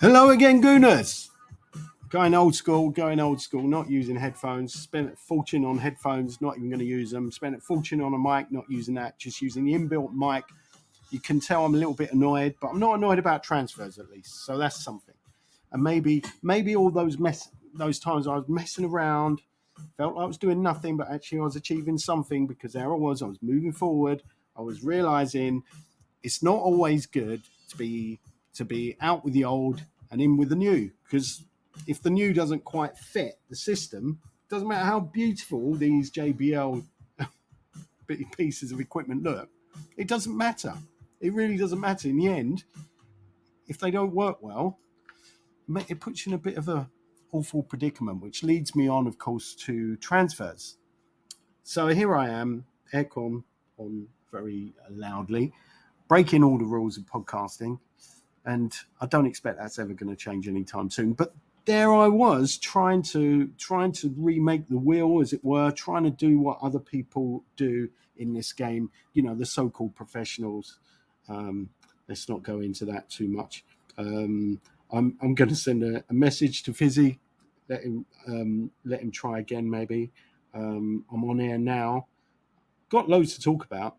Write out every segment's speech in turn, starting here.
Hello again, Gooners. Going old school, not using headphones. Spent a fortune on headphones, not even going to use them. Spent a fortune on a mic, not using that, just using the inbuilt mic. You can tell I'm a little bit annoyed, but I'm not annoyed about transfers at least. So that's something. And maybe all those times I was messing around, felt like I was doing nothing, but actually I was achieving something because there I was moving forward. I was realizing it's not always good to be out with the old and in with the new, because if the new doesn't quite fit the system, it doesn't matter how beautiful these JBL pieces of equipment look. It doesn't matter. It really doesn't matter. In the end, if they don't work well, it puts you in a bit of a awful predicament, which leads me on, of course, to transfers. So here I am, aircon on very loudly, breaking all the rules of podcasting, and I don't expect that's ever going to change anytime soon. But there I was trying to remake the wheel, as it were, trying to do what other people do in this game. You know, the so-called professionals. Let's not go into that too much. I'm going to send a message to Fizzy. Let him try again. Maybe I'm on air now. Got loads to talk about.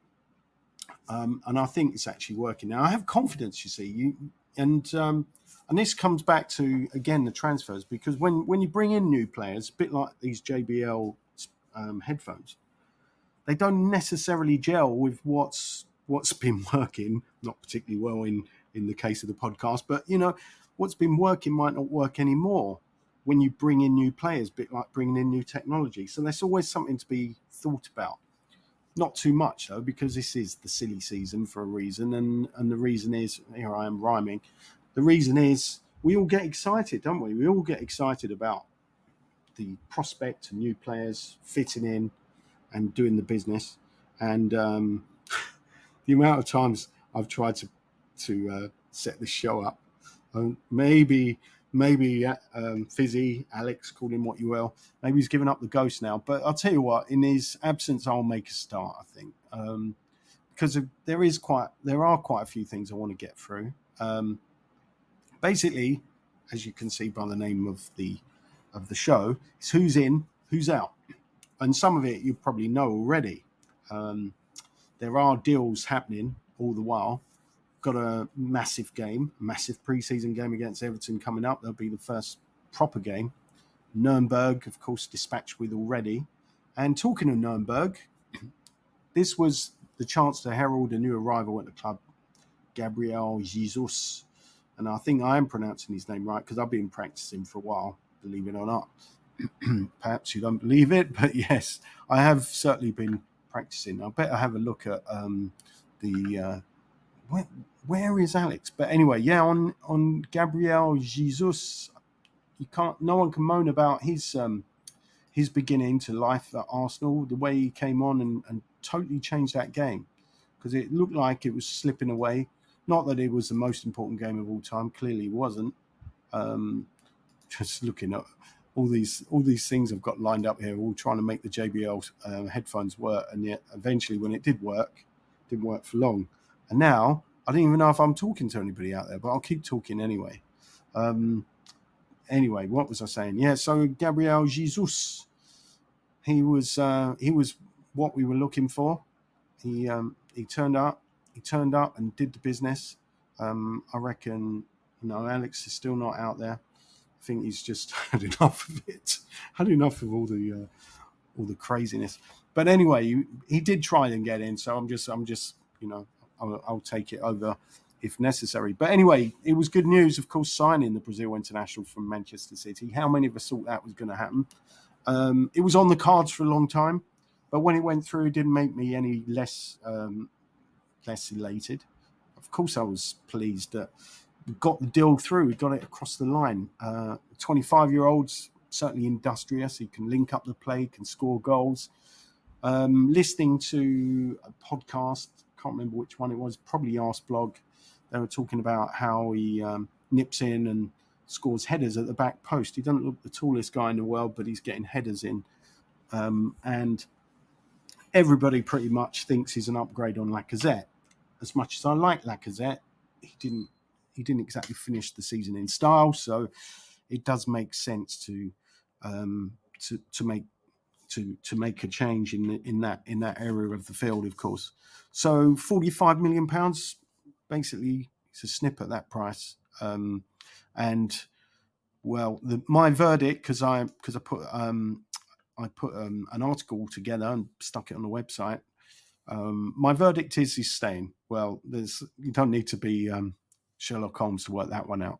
And I think it's actually working now. I have confidence, you see, and this comes back to again the transfers, because when you bring in new players, a bit like these JBL headphones, they don't necessarily gel with what's been working, not particularly well in the case of the podcast, but you know what's been working might not work anymore when you bring in new players, a bit like bringing in new technology. So there's always something to be thought about. Not too much though, because this is the silly season for a reason, and the reason is, here I am rhyming. The reason is we all get excited, don't we? We all get excited about the prospect of new players fitting in and doing the business. And the amount of times I've tried to set this show up, maybe Fizzy, Alex, call him what you will. Maybe he's given up the ghost now. But I'll tell you what, in his absence, I'll make a start, I think. Because there are quite a few things I want to get through. Basically, as you can see by the name of the show, it's who's in, who's out. And some of it you probably know already. There are deals happening all the while. Got a massive pre-season game against Everton coming up. That'll be the first proper game. Nuremberg, of course, dispatched with already. And talking of Nuremberg, this was the chance to herald a new arrival at the club, Gabriel Jesus. And I think I am pronouncing his name right because I've been practicing for a while, believe it or not. Perhaps you don't believe it, but yes, I have certainly been practicing. I better have a look at where is Alex? But anyway, yeah, on Gabriel Jesus, no one can moan about his beginning to life at Arsenal, the way he came on and totally changed that game, because it looked like it was slipping away. Not that it was the most important game of all time, clearly it wasn't. Just looking at all these things I've got lined up here, all trying to make the JBL headphones work, and yet eventually when it didn't work for long. And now I don't even know if I'm talking to anybody out there, but I'll keep talking anyway. Anyway, what was I saying? Yeah, so Gabriel Jesus, he was what we were looking for. He turned up and did the business. I reckon, Alex is still not out there. I think he's just had enough of it, had enough of all the craziness. But anyway, he did try and get in, so I'm just I'll take it over if necessary. But anyway, it was good news, of course, signing the Brazil international from Manchester City. How many of us thought that was going to happen? It was on the cards for a long time, but when it went through, it didn't make me any less elated. Of course, I was pleased that we got the deal through. We got it across the line. 25-year-olds, certainly industrious. He can link up the play, can score goals. Listening to a podcast, can't remember which one it was, probably Arse Blog. They were talking about how he nips in and scores headers at the back post. He doesn't look the tallest guy in the world, but he's getting headers in. And everybody pretty much thinks he's an upgrade on Lacazette. As much as I like Lacazette, he didn't exactly finish the season in style. So it does make sense to make a change in that area of the field, of course. So £45 million, basically, it's a snip at that price. And well, my verdict, because I put an article together and stuck it on the website. My verdict is he's staying. Well, you don't need to be Sherlock Holmes to work that one out.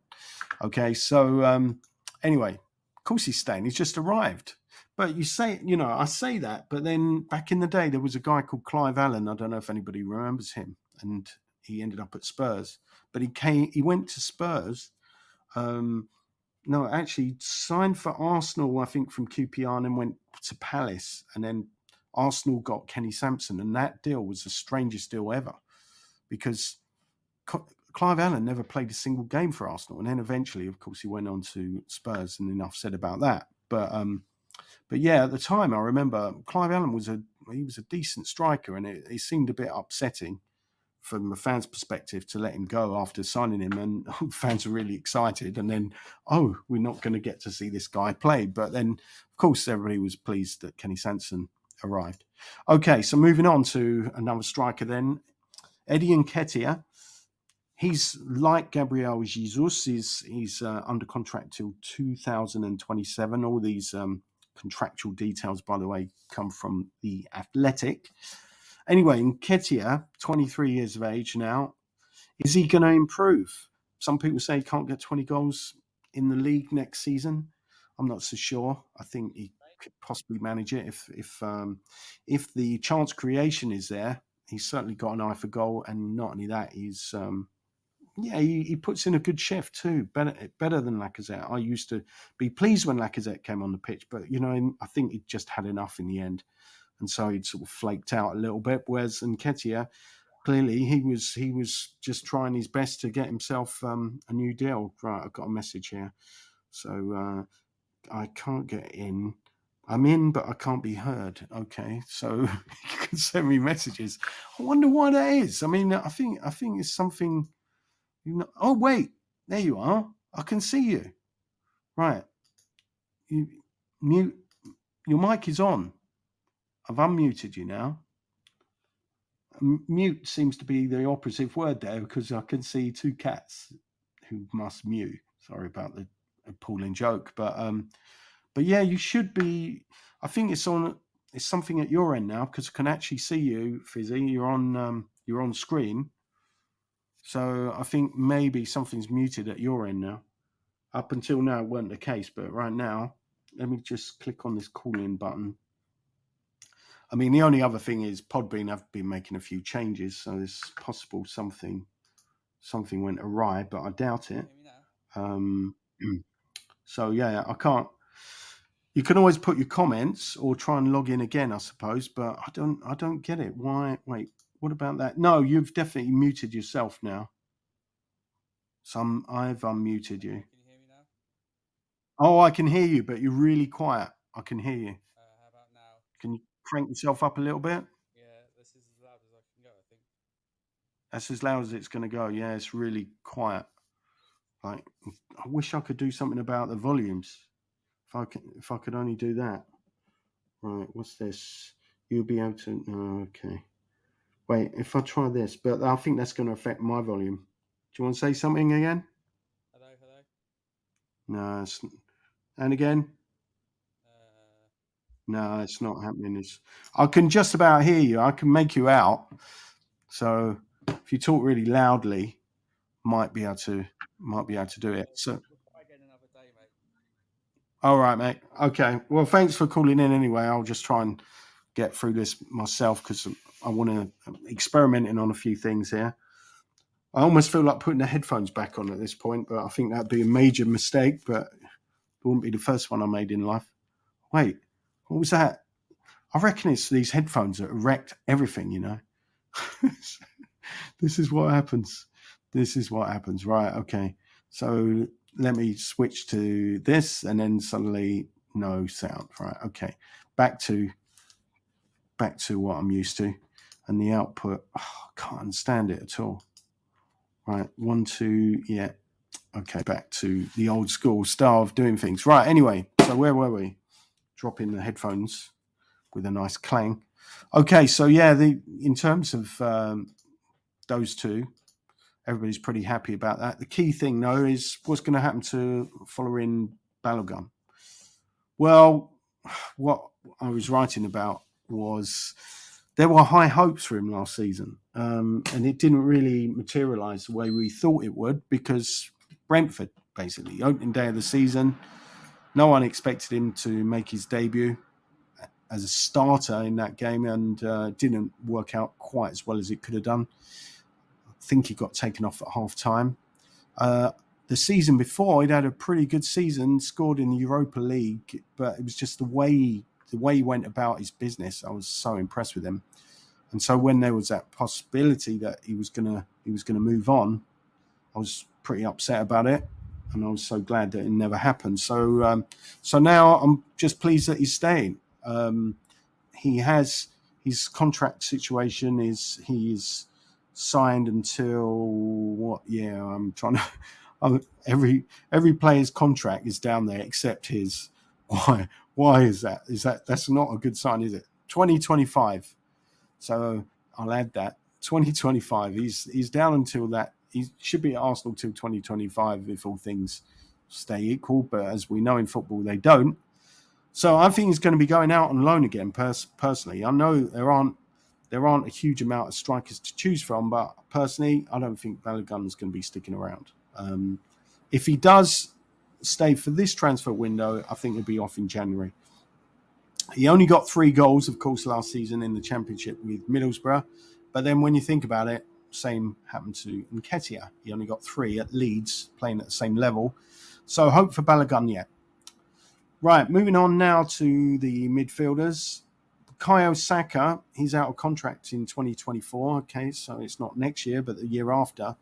Okay, so anyway, of course he's staying. He's just arrived. But I say that, but then back in the day, there was a guy called Clive Allen. I don't know if anybody remembers him, and he ended up at Spurs. But he went to Spurs. No, actually signed for Arsenal, I think, from QPR, and then went to Palace, and then Arsenal got Kenny Sampson, and that deal was the strangest deal ever, because Clive Allen never played a single game for Arsenal, and then eventually, of course, he went on to Spurs, and enough said about that. But yeah, at the time, I remember Clive Allen was a decent striker, and it seemed a bit upsetting from a fan's perspective to let him go after signing him, and fans were really excited, and then we're not going to get to see this guy play. But then, of course, everybody was pleased that Kenny Sampson arrived. Okay, so moving on to another striker then, Eddie Nketiah. He's like Gabriel Jesus. He's under contract till 2027. All these contractual details, by the way, come from The Athletic. Anyway, Nketiah, 23 years of age now. Is he going to improve? Some people say he can't get 20 goals in the league next season. I'm not so sure. I think he could possibly manage it if the chance creation is there. He's certainly got an eye for goal, and not only that, he puts in a good shift too. Better than Lacazette. I used to be pleased when Lacazette came on the pitch, but I think he just had enough in the end. And so he'd sort of flaked out a little bit. Whereas Nketiah, clearly he was just trying his best to get himself a new deal. Right, I've got a message here. So I can't get in. I'm in, but I can't be heard. Okay, so you can send me messages. I wonder why that is. I mean, I think it's something. Oh wait, there you are. I can see you. Right, you mute. Your mic is on. I've unmuted you now. Mute seems to be the operative word there, because I can see two cats who must mute. Sorry about the appalling joke, but yeah, you should be. I think it's something at your end now, because I can actually see you, Fizzy. You're on screen, so I think maybe something's muted at your end now. Up until now, it weren't the case, but right now, let me just click on this call in button. I mean, the only other thing is Podbean have been making a few changes, so it's possible something went awry, but I doubt it. So yeah, I can't. You can always put your comments or try and log in again, I suppose, but I don't get it. Why? Wait, what about that? No, you've definitely muted yourself now. I've unmuted you. Can you hear me now? Oh, I can hear you, but you're really quiet. I can hear you. How about now? Can you crank yourself up a little bit? Yeah, this is as loud as I can go, I think. That's as loud as it's going to go. Yeah, it's really quiet. Like, I wish I could do something about the volumes. If I could only do that. Right, what's this? You'll be able to. No, okay. Wait, if I try this, but I think that's going to affect my volume. Do you want to say something again? Hello. No, and again. No, it's not happening. I can just about hear you. I can make you out. So if you talk really loudly, might be able to do it. So. All right, mate. Okay. Well, thanks for calling in anyway. I'll just try and get through this myself, because I want to experimenting on a few things here. I almost feel like putting the headphones back on at this point, but I think that'd be a major mistake, but it wouldn't be the first one I made in life. Wait, what was that? I reckon it's these headphones that wrecked everything, This is what happens. Right, okay. So let me switch to this, and then suddenly no sound. Right, okay. Back to what I'm used to. And the output, I can't understand it at all. Right, 1, 2, yeah. Okay, back to the old school style of doing things. Right, anyway, so where were we? Dropping the headphones with a nice clang. Okay, so yeah, in terms of those two, everybody's pretty happy about that. The key thing, though, is what's going to happen to following Balogun. Well, what I was writing about was there were high hopes for him last season, and it didn't really materialise the way we thought it would because Brentford, basically, opening day of the season, no one expected him to make his debut as a starter in that game, and didn't work out quite as well as it could have done. I think he got taken off at half time. The season before, he'd had a pretty good season, scored in the Europa League, but it was just the way he went about his business. I was so impressed with him, and so when there was that possibility that he was gonna move on, I was pretty upset about it, and I was so glad that it never happened. So now I'm just pleased that he's staying. He has his contract situation he is signed until what? Yeah, I'm trying to. Every player's contract is down there except his. Why is that? That's not a good sign, is it? 2025. So I'll add that 2025. He's down until that. He should be at Arsenal till 2025 if all things stay equal. But as we know in football, they don't. So I think he's going to be going out on loan again. Personally, I know there aren't a huge amount of strikers to choose from, but personally, I don't think Balogun's going to be sticking around. If he does stay for this transfer window, I think he'll be off in January. He only got 3 goals, of course, last season in the Championship with Middlesbrough. But then when you think about it, same happened to Nketiah. He only got 3 at Leeds, playing at the same level. So hope for Balogun yet. Right, moving on now to the midfielders. Bukayo Saka, he's out of contract in 2024. Okay, so it's not next year, but the year after.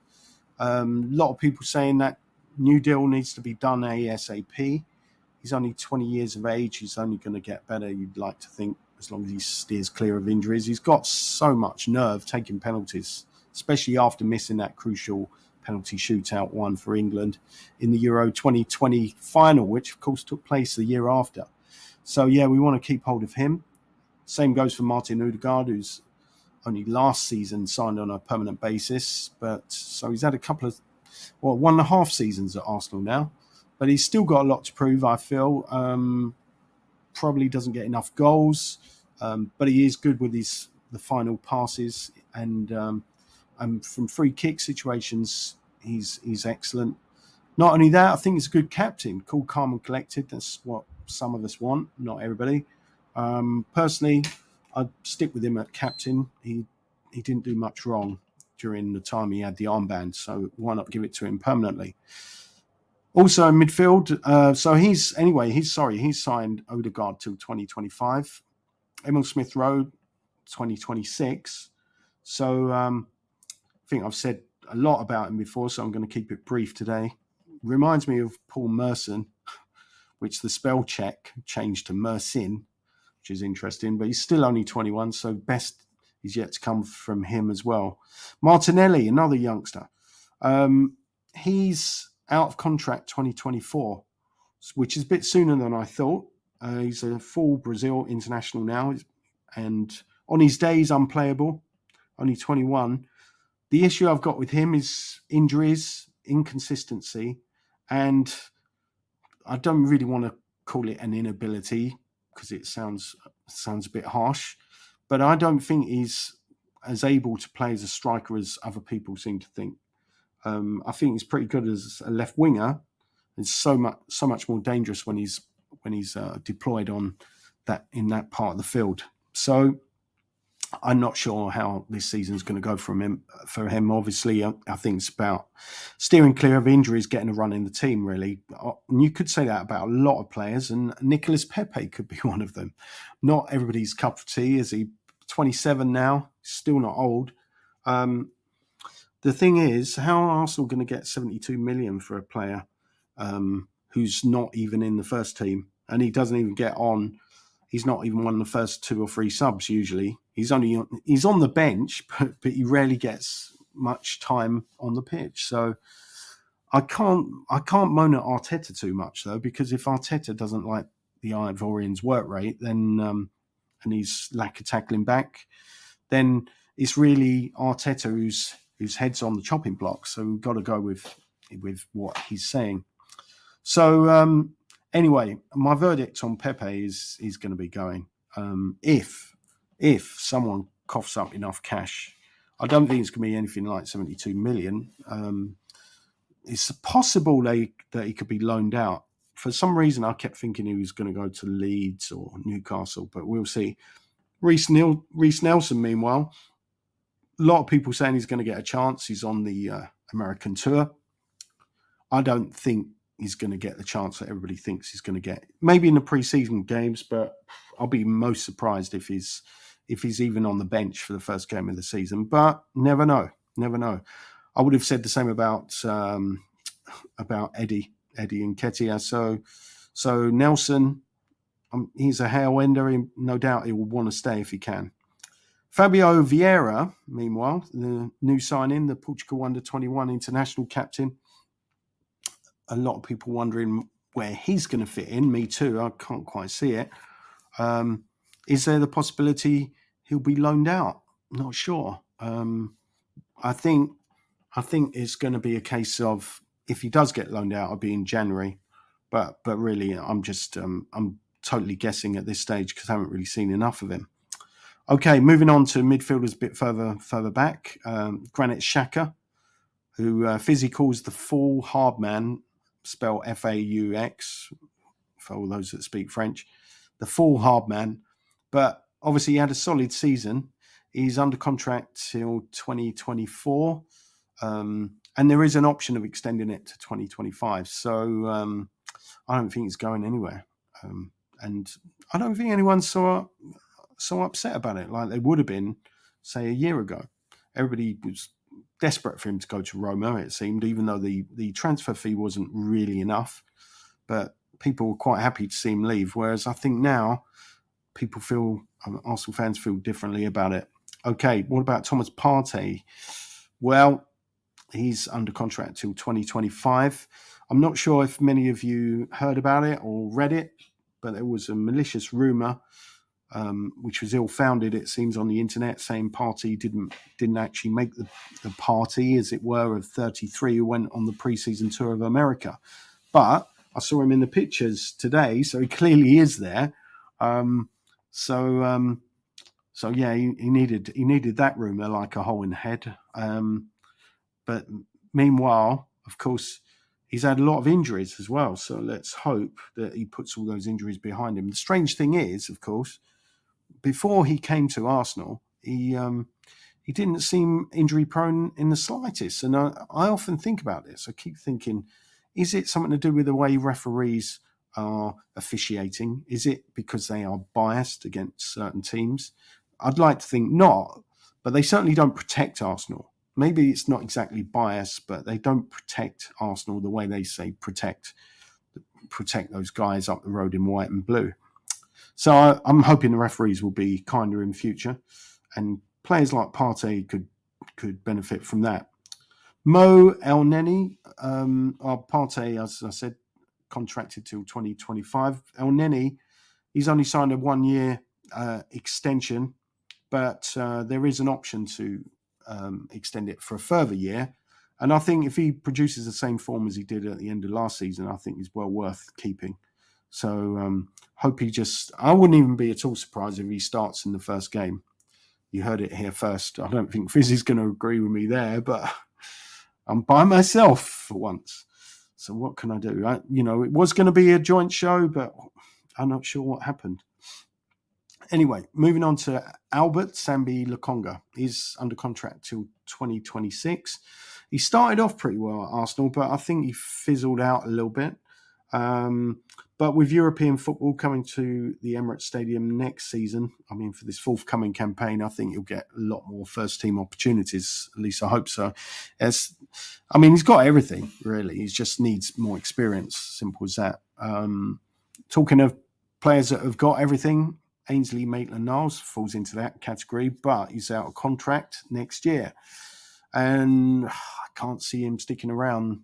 A lot of people saying that new deal needs to be done ASAP. He's only 20 years of age. He's only going to get better, you'd like to think, as long as he steers clear of injuries. He's got so much nerve taking penalties, especially after missing that crucial penalty shootout one for England in the Euro 2020 final, which, of course, took place the year after. So, yeah, we want to keep hold of him. Same goes for Martin Odegaard, who's only last season signed on a permanent basis. But so he's had a couple of, 1.5 seasons at Arsenal now. But he's still got a lot to prove, I feel. Probably doesn't get enough goals, but he is good with the final passes. And from free kick situations, he's excellent. Not only that, I think he's a good captain, cool, calm and collected. That's what some of us want, not everybody. Personally, I'd stick with him at captain. He didn't do much wrong during the time he had the armband, so why not give it to him permanently? Also in midfield, so he's signed Odegaard till 2025. Emil Smith-Rowe, 2026. So I think I've said a lot about him before, so I'm going to keep it brief today. Reminds me of Paul Merson, which the spell check changed to Mersin, which is interesting, but he's still only 21, so best is yet to come from him as well. Martinelli, another youngster. He's out of contract 2024, which is a bit sooner than I thought. He's a full Brazil international now, and on his day, he's unplayable, only 21. The issue I've got with him is injuries, inconsistency, and I don't really want to call it an inability because it sounds a bit harsh, but I don't think he's as able to play as a striker as other people seem to think. I think he's pretty good as a left winger. It's so much more dangerous when he's deployed in that part of the field. So I'm not sure how this season is going to go for him. Obviously, I think it's about steering clear of injuries, getting a run in the team, really. And you could say that about a lot of players, and Nicolas Pepe could be one of them. Not everybody's cup of tea. Is he 27 now? Still not old. The thing is, how are Arsenal going to get 72 million for a player who's not even in the first team, and he doesn't even get on? He's not even one of the first 2 or 3 subs usually. He's on the bench, but he rarely gets much time on the pitch. So I can't moan at Arteta too much though, because if Arteta doesn't like the Ivorian's work rate, then and his lack of tackling back, then it's really Arteta whose head's on the chopping block. So we've got to go with what he's saying. So anyway, my verdict on Pepe is going to be going. If someone coughs up enough cash, I don't think it's going to be anything like 72 million. It's possible that he could be loaned out. For some reason, I kept thinking he was going to go to Leeds or Newcastle, but we'll see. Reece Nelson, meanwhile, a lot of people saying he's going to get a chance. He's on the American tour. I don't think he's going to get the chance that everybody thinks he's going to get. Maybe in the pre-season games, but I'll be most surprised if he's even on the bench for the first game of the season. But never know. I would have said the same about Eddie Nketiah. So Nelson, he's a hail ender. No doubt he will want to stay if he can. Fabio Vieira, meanwhile, the new signing, the Portugal under-21 international captain. A lot of people wondering where he's going to fit in. Me too. I can't quite see it. Is there the possibility he'll be loaned out? Not sure. I think it's going to be a case of if he does get loaned out, it'll be in January. But really, I'm totally guessing at this stage because I haven't really seen enough of him. Okay, moving on to midfielders a bit further back. Granite Shacker, who Fizzy calls the full hard man, spelled F-A-U-X, for all those that speak French. The full hard man. But obviously he had a solid season. He's under contract till 2024. And there is an option of extending it to 2025. So I don't think it's going anywhere. And I don't think anyone's so upset about it like they would have been, say, a year ago. Everybody was desperate for him to go to Roma, it seemed, even though the transfer fee wasn't really enough. But people were quite happy to see him leave. Whereas I think now Arsenal fans feel differently about it. Okay, what about Thomas Partey? Well, he's under contract till 2025. I'm not sure if many of you heard about it or read it, but there was a malicious rumour, which was ill-founded, it seems, on the internet, saying Partey didn't actually make the party, as it were, of 33 who went on the pre-season tour of America. But I saw him in the pictures today, so he clearly is there. So yeah, he needed that rumour like a hole in the head. But meanwhile, of course, he's had a lot of injuries as well. So let's hope that he puts all those injuries behind him. The strange thing is, of course, before he came to Arsenal, he didn't seem injury prone in the slightest. And I often think about this. I keep thinking, is it something to do with the way referees are officiating? Is it because they are biased against certain teams? I'd like to think not, but they certainly don't protect Arsenal. Maybe it's not exactly biased, but they don't protect Arsenal the way they say protect those guys up the road in white and blue. So I'm hoping the referees will be kinder in future, and players like Partey could benefit from that. Mo Elneny, Partey, as I said, contracted till 2025. Elneny, he's only signed a 1-year extension, but there is an option to extend it for a further year. And I think if he produces the same form as he did at the end of last season, I think he's well worth keeping. So hope I wouldn't even be at all surprised if he starts in the first game. You heard it here first. I don't think Fizzy's going to agree with me there, but I'm by myself for once. So what can I do? It was going to be a joint show, but I'm not sure what happened. Anyway, moving on to Albert Sambi Lukonga. He's under contract till 2026. He started off pretty well at Arsenal, but I think he fizzled out a little bit. But with European football coming to the Emirates Stadium next season, for this forthcoming campaign, I think he'll get a lot more first-team opportunities. At least I hope so. He's got everything, really. He just needs more experience. Simple as that. Talking of players that have got everything, Ainsley Maitland-Niles falls into that category, but he's out of contract next year. and I can't see him sticking around.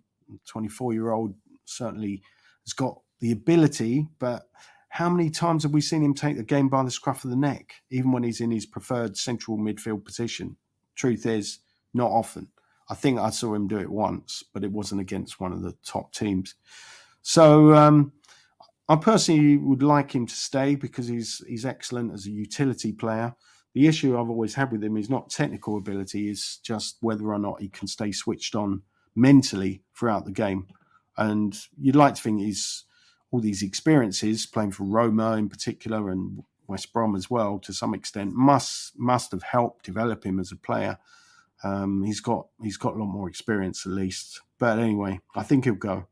24-year-old certainly has got the ability, but how many times have we seen him take the game by the scruff of the neck, even when he's in his preferred central midfield position? Truth is, not often. I think I saw him do it once, but it wasn't against one of the top teams. So I personally would like him to stay because he's excellent as a utility player. The issue I've always had with him is not technical ability, it's just whether or not he can stay switched on mentally throughout the game. And you'd like to think he's all these experiences, playing for Roma in particular and West Brom as well, to some extent, must have helped develop him as a player. He's got a lot more experience at least. But anyway, I think he'll go.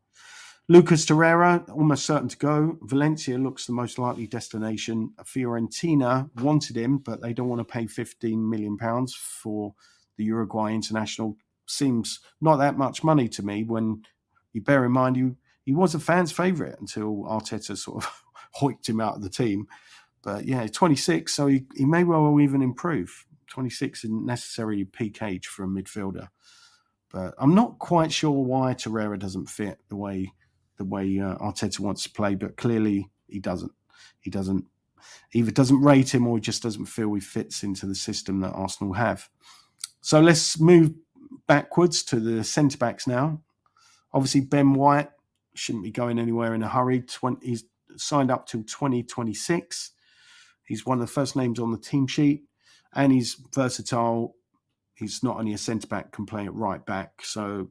Lucas Torreira, almost certain to go. Valencia looks the most likely destination. Fiorentina wanted him, but they don't want to pay £15 million for the Uruguay international. Seems not that much money to me when you bear in mind he was a fan's favourite until Arteta sort of hoiked him out of the team. But yeah, 26, so he may well even improve. 26 isn't necessarily peak age for a midfielder. But I'm not quite sure why Torreira doesn't fit the way Arteta wants to play, but clearly he doesn't. He either doesn't rate him or he just doesn't feel he fits into the system that Arsenal have. So let's move backwards to the centre-backs now. Obviously, Ben White shouldn't be going anywhere in a hurry. He's signed up till 2026. He's one of the first names on the team sheet, and he's versatile. He's not only a centre-back, can play at right back, so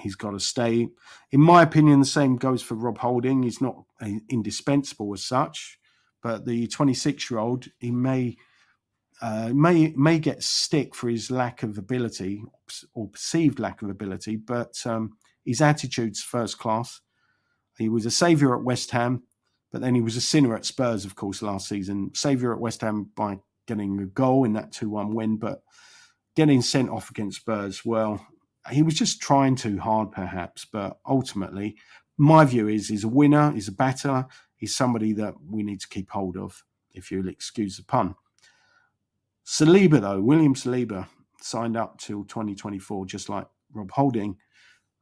he's got to stay. In my opinion, the same goes for Rob Holding. He's not indispensable as such, but the 26-year-old, he may get stick for his lack of ability or perceived lack of ability, but his attitude's first class. He was a saviour at West Ham, but then he was a sinner at Spurs, of course, last season. Saviour at West Ham by getting a goal in that 2-1 win, but getting sent off against Spurs, well, he was just trying too hard, perhaps. But ultimately, my view is he's a winner, he's a battler, he's somebody that we need to keep hold of, if you'll excuse the pun. Saliba, though, William Saliba, signed up till 2024, just like Rob Holding.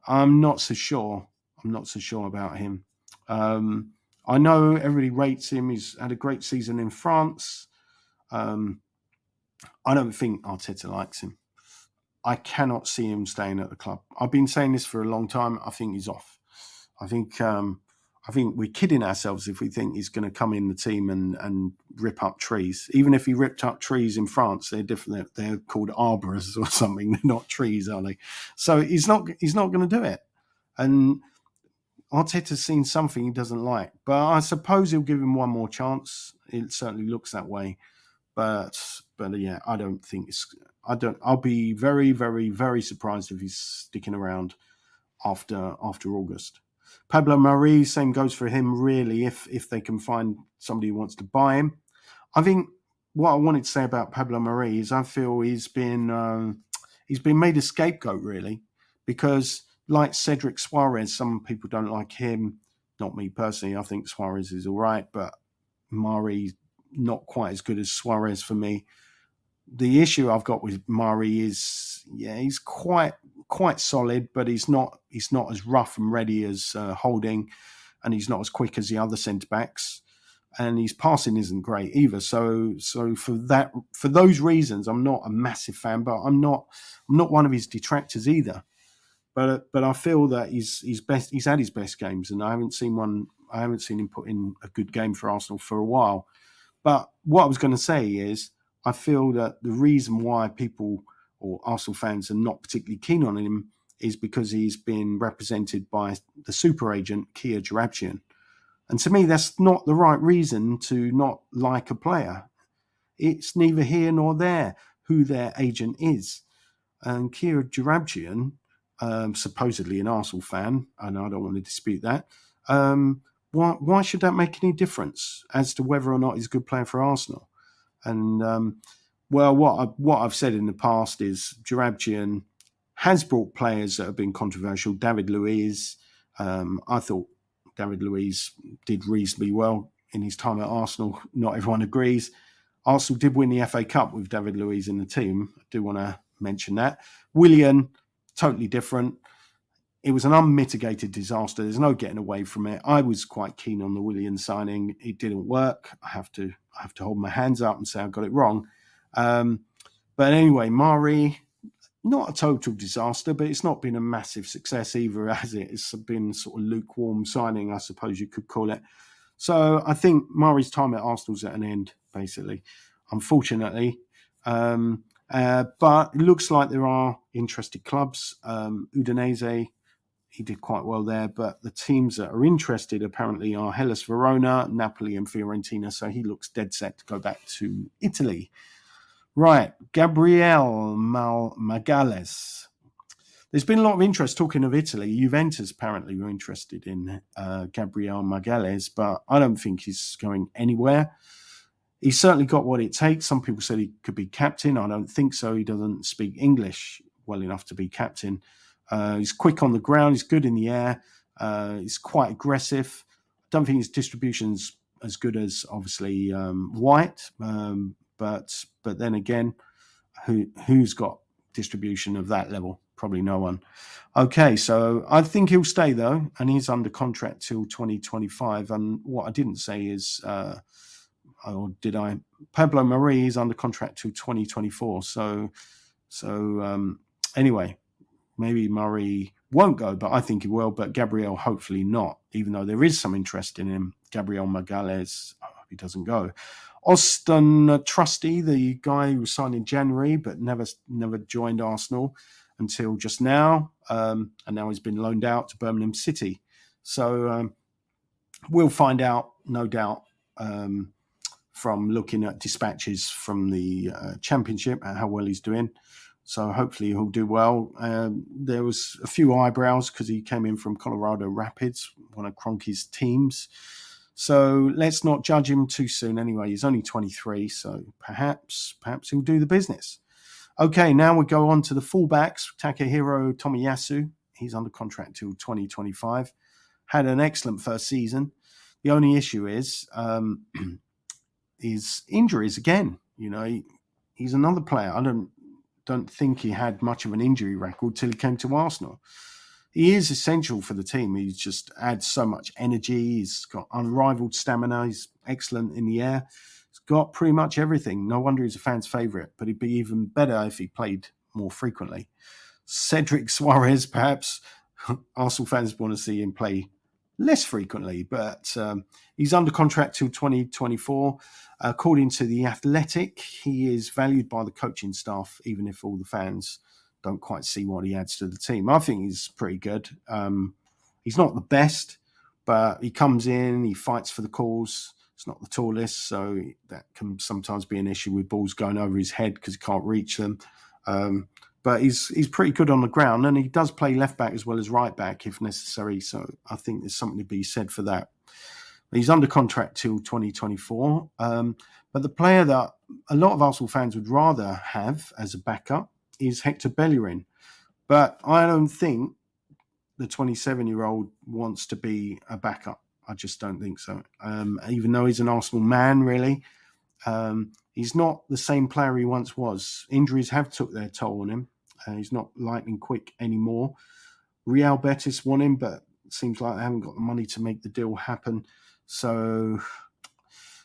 I'm not so sure about him. I know everybody rates him. He's had a great season in France. I don't think Arteta likes him. I cannot see him staying at the club. I've been saying this for a long time. I think he's off. I think we're kidding ourselves if we think he's going to come in the team and rip up trees. Even if he ripped up trees in France, they're different. They're called arborists or something. They're not trees, are they? So he's not going to do it. And Arteta's seen something he doesn't like. But I suppose he'll give him one more chance. It certainly looks that way. But yeah, I don't think it's. I'll be very, very, very surprised if he's sticking around after August. Pablo Mari, same goes for him, really, if they can find somebody who wants to buy him. I think what I wanted to say about Pablo Mari is I feel he's been made a scapegoat, really, because like Cedric Suarez, some people don't like him. Not me personally. I think Suarez is all right, but Mari not quite as good as Suarez for me. The issue I've got with Mari is, yeah, he's quite solid, but he's not as rough and ready as Holding, and he's not as quick as the other centre backs, and his passing isn't great either. So for those reasons, I'm not a massive fan, but I'm not one of his detractors either. But I feel that he's had his best games, and I haven't seen him put in a good game for Arsenal for a while. But what I was going to say is, I feel that the reason why people or Arsenal fans are not particularly keen on him is because he's been represented by the super agent, Kia Jarabchian. And to me, that's not the right reason to not like a player. It's neither here nor there who their agent is. And Kia Jarabchian, supposedly an Arsenal fan, and I don't want to dispute that, why should that make any difference as to whether or not he's a good player for Arsenal? And what I've said in the past is Jarabchian has brought players that have been controversial. David Luiz, I thought David Luiz did reasonably well in his time at Arsenal. Not everyone agrees. Arsenal did win the FA Cup with David Luiz in the team. I do want to mention that. Willian, totally different. It was an unmitigated disaster. There's no getting away from it. I was quite keen on the Willian signing. It didn't work. I have to hold my hands up and say I got it wrong. But anyway, Mari, not a total disaster, but it's not been a massive success either, has it? It's been sort of lukewarm signing, I suppose you could call it. So I think Mari's time at Arsenal's at an end, basically, unfortunately. But it looks like there are interested clubs. Udinese, he did quite well there, but the teams that are interested apparently are Hellas Verona, Napoli and Fiorentina, so he looks dead set to go back to Italy. Right, Gabriel Magalhaes. There's been a lot of interest, talking of Italy. Juventus apparently were interested in Gabriel Magalhaes, but I don't think he's going anywhere. He's certainly got what it takes. Some people said he could be captain. I don't think so. He doesn't speak English well enough to be captain. He's quick on the ground. He's good in the air. He's quite aggressive. I don't think his distribution's as good as, obviously, White. But then again, who's got distribution of that level? Probably no one. Okay, so I think he'll stay, though, and he's under contract till 2025. And what I didn't say is, or did I? Pablo Mari is under contract till 2024. So anyway, maybe Murray won't go, but I think he will. But Gabriel, hopefully not, even though there is some interest in him. Gabriel Magalhaes, I hope he doesn't go. Austin Trusty, the guy who was signed in January but never joined Arsenal until just now, and now he's been loaned out to Birmingham City. So we'll find out, no doubt, from looking at dispatches from the Championship and how well he's doing. So hopefully he'll do well. There was a few eyebrows because he came in from Colorado Rapids, one of Kroenke's teams. So let's not judge him too soon anyway. He's only 23, so perhaps he'll do the business. Okay, now we go on to the fullbacks. Takehiro Tomiyasu, he's under contract till 2025. Had an excellent first season. The only issue is his injuries again. You know, he's another player. I don't think he had much of an injury record till he came to Arsenal. He is essential for the team. He just adds so much energy. He's got unrivaled stamina. He's excellent in the air. He's got pretty much everything. No wonder he's a fan's favourite, but he'd be even better if he played more frequently. Cedric Suarez, perhaps. Arsenal fans want to see him play less frequently, but he's under contract till 2024. According to The Athletic, he is valued by the coaching staff, even if all the fans don't quite see what he adds to the team. I think he's pretty good. He's not the best, but he comes in, he fights for the cause. He's not the tallest, so that can sometimes be an issue with balls going over his head because he can't reach them. But he's pretty good on the ground, and he does play left back as well as right back if necessary. So I think there's something to be said for that. He's under contract till 2024. But the player that a lot of Arsenal fans would rather have as a backup is Hector Bellerin. But I don't think the 27-year-old wants to be a backup. I just don't think so. Even though he's an Arsenal man, really. He's not the same player he once was. Injuries have took their toll on him. He's not lightning quick anymore. Real Betis want him, but it seems like they haven't got the money to make the deal happen. So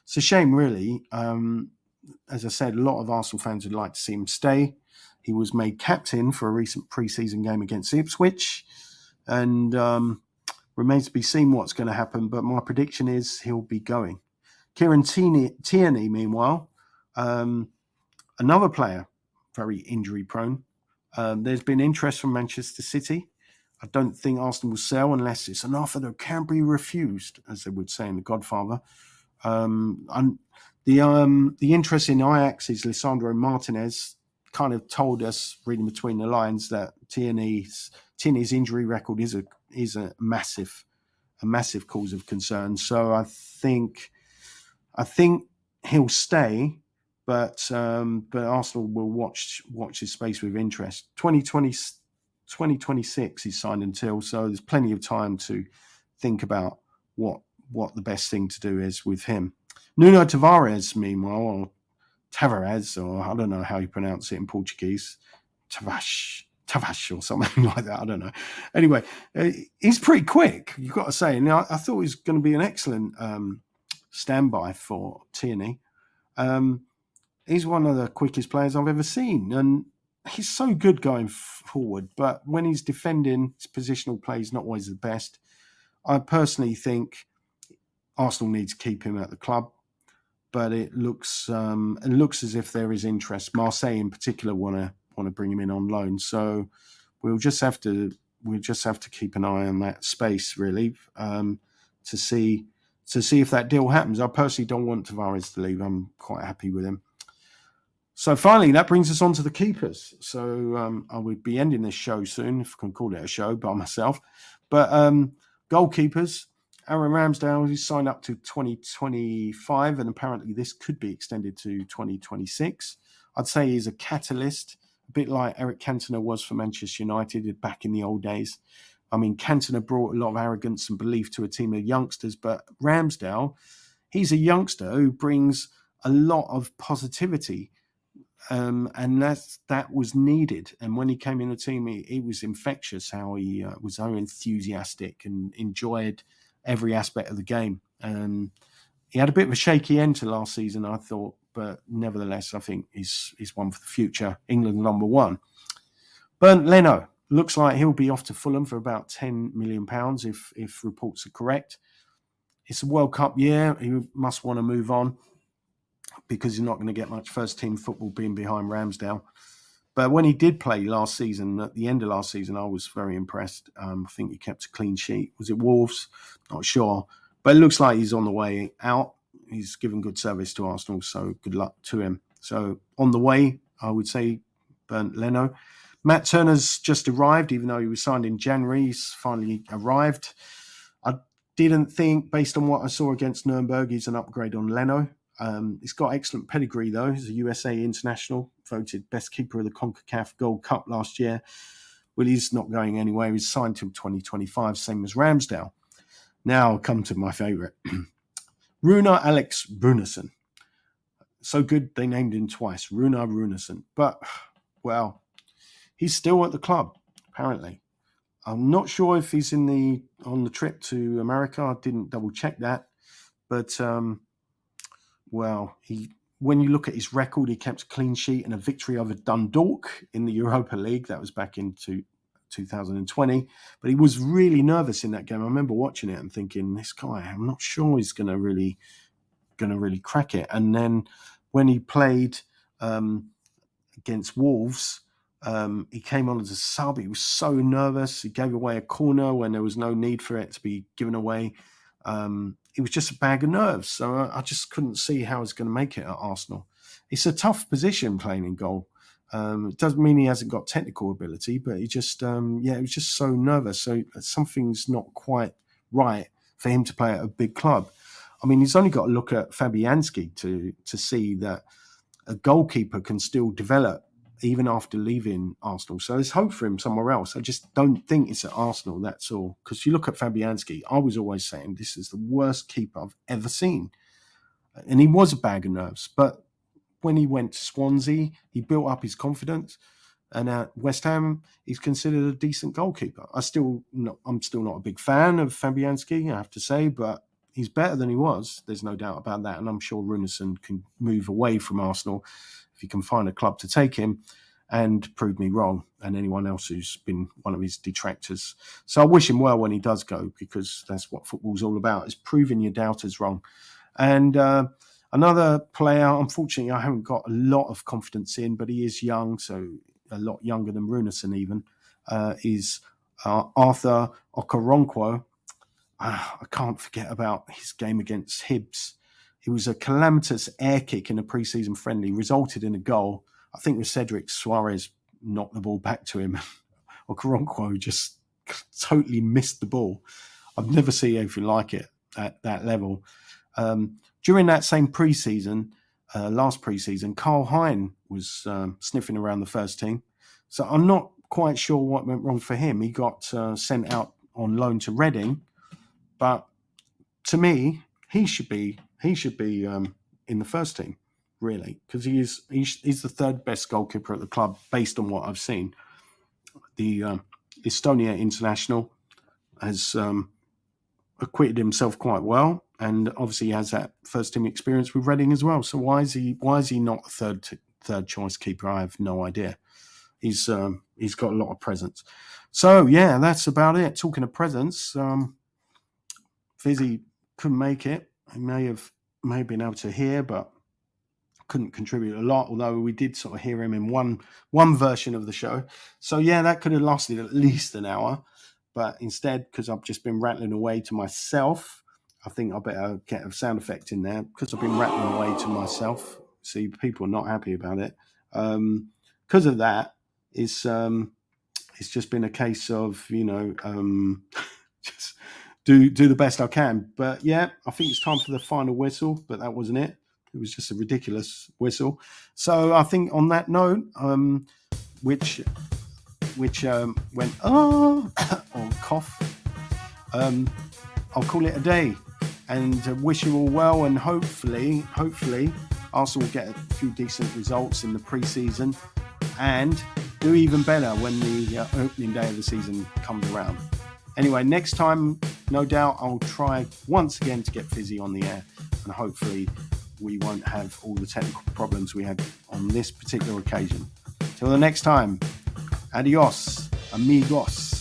it's a shame, really. As I said, a lot of Arsenal fans would like to see him stay. He was made captain for a recent pre-season game against Ipswich, and remains to be seen what's going to happen. But my prediction is he'll be going. Kieran Tierney, meanwhile, another player, very injury-prone. There's been interest from Manchester City. I don't think Arsenal will sell unless it's an offer that can't be refused, as they would say in The Godfather. And the interest in Ajax is Lisandro Martinez. Kind of told us, reading between the lines, that Tierney's injury record is a massive cause of concern. So I think he'll stay, but Arsenal will watch his space with interest. 2026 he's signed until, so there's plenty of time to think about what the best thing to do is with him. Nuno Tavares, meanwhile, or Tavares, or I don't know how you pronounce it in Portuguese. Tavash or something like that. I don't know. Anyway, he's pretty quick, you've got to say. And I thought he was going to be an excellent standby for Tierney. He's one of the quickest players I've ever seen, and he's so good going forward. But when he's defending, his positional play is not always the best. I personally think Arsenal need to keep him at the club, but it looks as if there is interest. Marseille, in particular, want to bring him in on loan. So we'll just have to keep an eye on that space, really, to see if that deal happens. I personally don't want Tavares to leave. I'm quite happy with him. So finally, that brings us on to the keepers. So I would be ending this show soon, if I can call it a show, by myself. But goalkeepers, Aaron Ramsdale, who's signed up to 2025, and apparently this could be extended to 2026. I'd say he's a catalyst, a bit like Eric Cantona was for Manchester United back in the old days. I mean, Cantona brought a lot of arrogance and belief to a team of youngsters, but Ramsdale, he's a youngster who brings a lot of positivity. And that was needed. And when he came in the team, it was infectious how he was so enthusiastic and enjoyed every aspect of the game. He had a bit of a shaky end to last season, I thought, but nevertheless, I think he's one for the future. England number one. Bernd Leno looks like he'll be off to Fulham for about £10 million if reports are correct. It's a World Cup year. He must want to move on, because he's not going to get much first-team football being behind Ramsdale. But when he did play last season, at the end of last season, I was very impressed. I think he kept a clean sheet. Was it Wolves? Not sure. But it looks like he's on the way out. He's given good service to Arsenal, so good luck to him. So on the way, I would say Bernd Leno. Matt Turner's just arrived, even though he was signed in January. He's finally arrived. I didn't think, based on what I saw against Nuremberg, he's an upgrade on Leno. He's got excellent pedigree, though. He's a USA international, voted best keeper of the CONCACAF Gold Cup last year. Well, he's not going anywhere. He's signed till 2025, same as Ramsdale. Now I'll come to my favourite. Runar Alex Bruneson. So good they named him twice, Runar Bruneson. But, well, he's still at the club, apparently. I'm not sure if he's on the trip to America. I didn't double check that. But when you look at his record, he kept a clean sheet and a victory over Dundalk in the Europa League. That was back in 2020. But he was really nervous in that game. I remember watching it and thinking, this guy, I'm not sure he's going to really crack it. And then when he played against Wolves, he came on as a sub. He was so nervous. He gave away a corner when there was no need for it to be given away. It was just a bag of nerves. So I just couldn't see how he's going to make it at Arsenal. It's a tough position playing in goal. It doesn't mean he hasn't got technical ability, but he just, he was just so nervous. So something's not quite right for him to play at a big club. I mean, he's only got to look at Fabianski to see that a goalkeeper can still develop even after leaving Arsenal. So there's hope for him somewhere else. I just don't think it's at Arsenal, that's all. Because you look at Fabianski, I was always saying this is the worst keeper I've ever seen. And he was a bag of nerves. But when he went to Swansea, he built up his confidence. And at West Ham, he's considered a decent goalkeeper. I'm still not a big fan of Fabianski, I have to say, but he's better than he was. There's no doubt about that. And I'm sure Bruneson can move away from Arsenal if he can find a club to take him and prove me wrong, and anyone else who's been one of his detractors. So I wish him well when he does go, because that's what football's all about, is proving your doubters wrong. And another player, unfortunately, I haven't got a lot of confidence in, but he is young, so a lot younger than Bruneson even, is Arthur Okaronko. I can't forget about his game against Hibs. It was a calamitous air kick in a pre-season friendly, resulted in a goal. I think it was Cedric Suarez knocked the ball back to him. Okaronko just totally missed the ball. I've never seen anything like it at that level. During that same pre-season, last pre-season, Karl Hein was sniffing around the first team. So I'm not quite sure what went wrong for him. He got sent out on loan to Reading, but to me, he should be in the first team. really, because he's the third best goalkeeper at the club based on what I've seen. The Estonia international has acquitted himself quite well, and obviously he has that first team experience with Reading as well. So why is he not a third choice keeper? I have no idea. He's got a lot of presence. So yeah, that's about it. Talking of presence, Fizzy couldn't make it. He may have been able to hear, but couldn't contribute a lot, although we did sort of hear him in one version of the show. So yeah, that could have lasted at least an hour. But instead, because I've just been rattling away to myself, I think I better get a sound effect in there because I've been rattling away to myself. See, people are not happy about it. Because of that, it's just been a case of, just do the best I can. But yeah, I think it's time for the final whistle, but that wasn't it. It was just a ridiculous whistle. So I think on that note, which went or cough, I'll call it a day and wish you all well, and hopefully Arsenal will get a few decent results in the pre-season and do even better when the opening day of the season comes around. Anyway, next time, no doubt, I'll try once again to get Fizzy on the air, and hopefully we won't have all the technical problems we had on this particular occasion. Till the next time, adios, amigos.